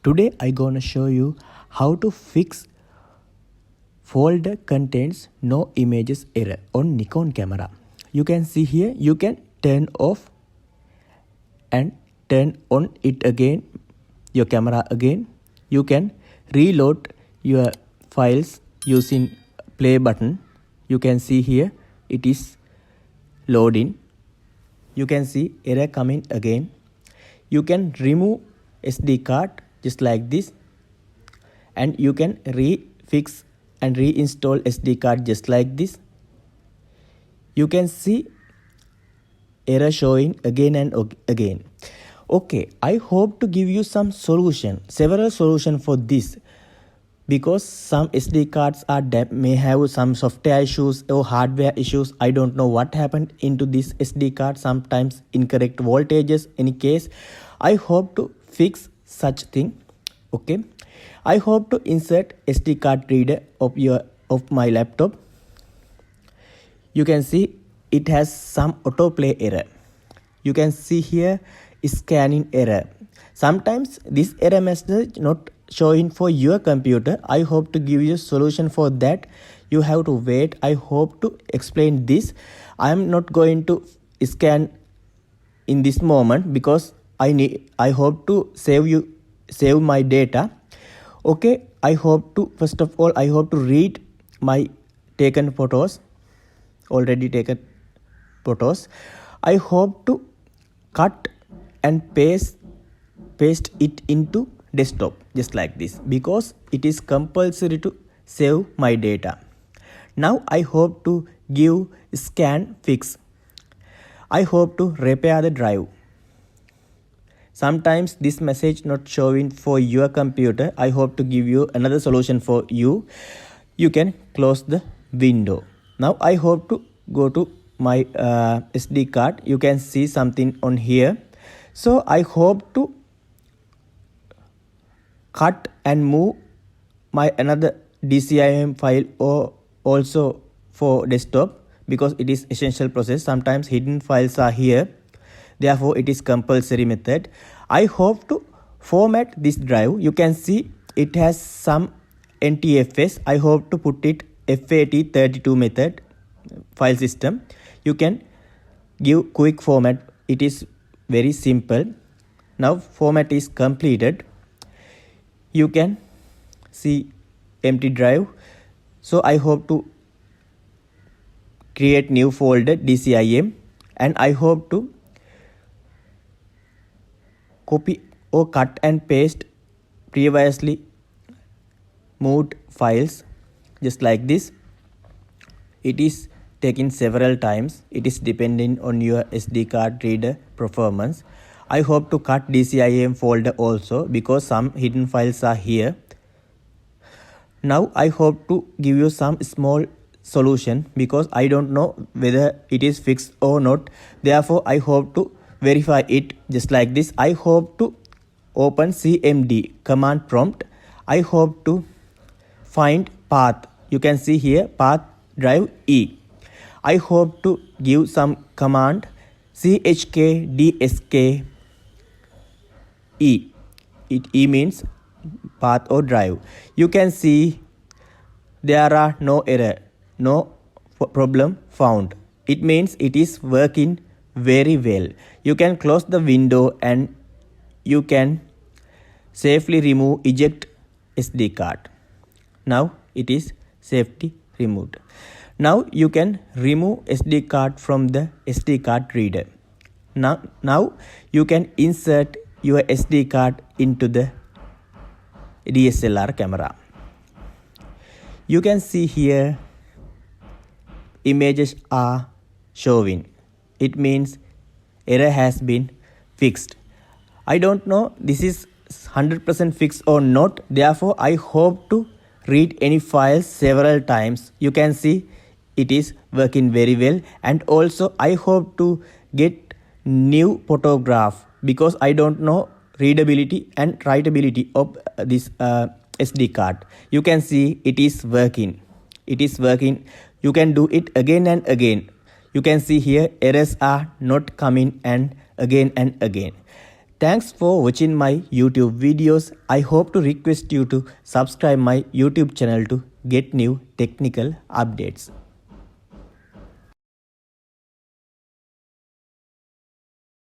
Today I gonna show you how to fix folder contains no images error on Nikon camera. You can see here you can turn off and turn on it again, your camera again. You can reload your files using play button. You can see here it is loading. You can see error coming again. You can remove SD card just like this, and you can refix and reinstall SD card just like this. You can see error showing again and again. Okay, I hope to give you some solution, several solution for this, because some SD cards are may have some software issues or hardware issues. I don't know what happened into this SD card, sometimes incorrect voltages. Any case, I hope to fix such thing. Okay, I hope to insert SD card reader of my laptop. You can see it has some autoplay error. You can see here scanning error. Sometimes this error message not showing for your computer. I hope to give you a solution for that. You have to wait. I hope to explain this. I am not going to scan in this moment because I hope to save my data. Okay, I hope to, first of all, I hope to read my taken photos, already taken photos. I hope to cut and paste it into desktop just like this, because it is compulsory to save my data. Now I hope to give scan fix. I hope to repair the drive. Sometimes this message not showing for your computer. I hope to give you another solution for you. You can close the window. Now I hope to go to my SD card. You can see something on here. So I hope to cut and move my another dcim file or also for desktop, because it is essential process. Sometimes hidden files are here, therefore it is compulsory method. I hope to format this drive. You can see it has some NTFS. I hope to put it FAT32 method file system. You can give quick format. It is very simple. Now format is completed. You can see empty drive. So I hope to create new folder dcim, and I hope to copy or cut and paste previously moved files just like this. It is taken several times. It is depending on your SD card reader performance. I hope to cut dcim folder also, because some hidden files are here. Now I hope to give you some small solution, because I don't know whether it is fixed or not. Therefore I hope to verify it just like this. I hope to open cmd command prompt. I hope to find path. You can see here path drive E. I hope to give some command chk dsk E. E means path or drive. You can see there are no error, no problem found. It means it is working very well. You can close the window and you can safely remove eject SD card. Now it is safely removed. Now you can remove SD card from the SD card reader. Now you can insert your SD card into the DSLR camera. You can see here images are showing. It means error has been fixed. I don't know this is 100% fixed or not. Therefore I hope to read any files several times. You can see it is working very well. And also I hope to get new photograph, because I don't know readability and writability of this SD card. You can see it is working. It is working. You can do it again and again. You can see here errors are not coming and again and again. Thanks for watching my YouTube videos. I hope to request you to subscribe my YouTube channel to get new technical updates.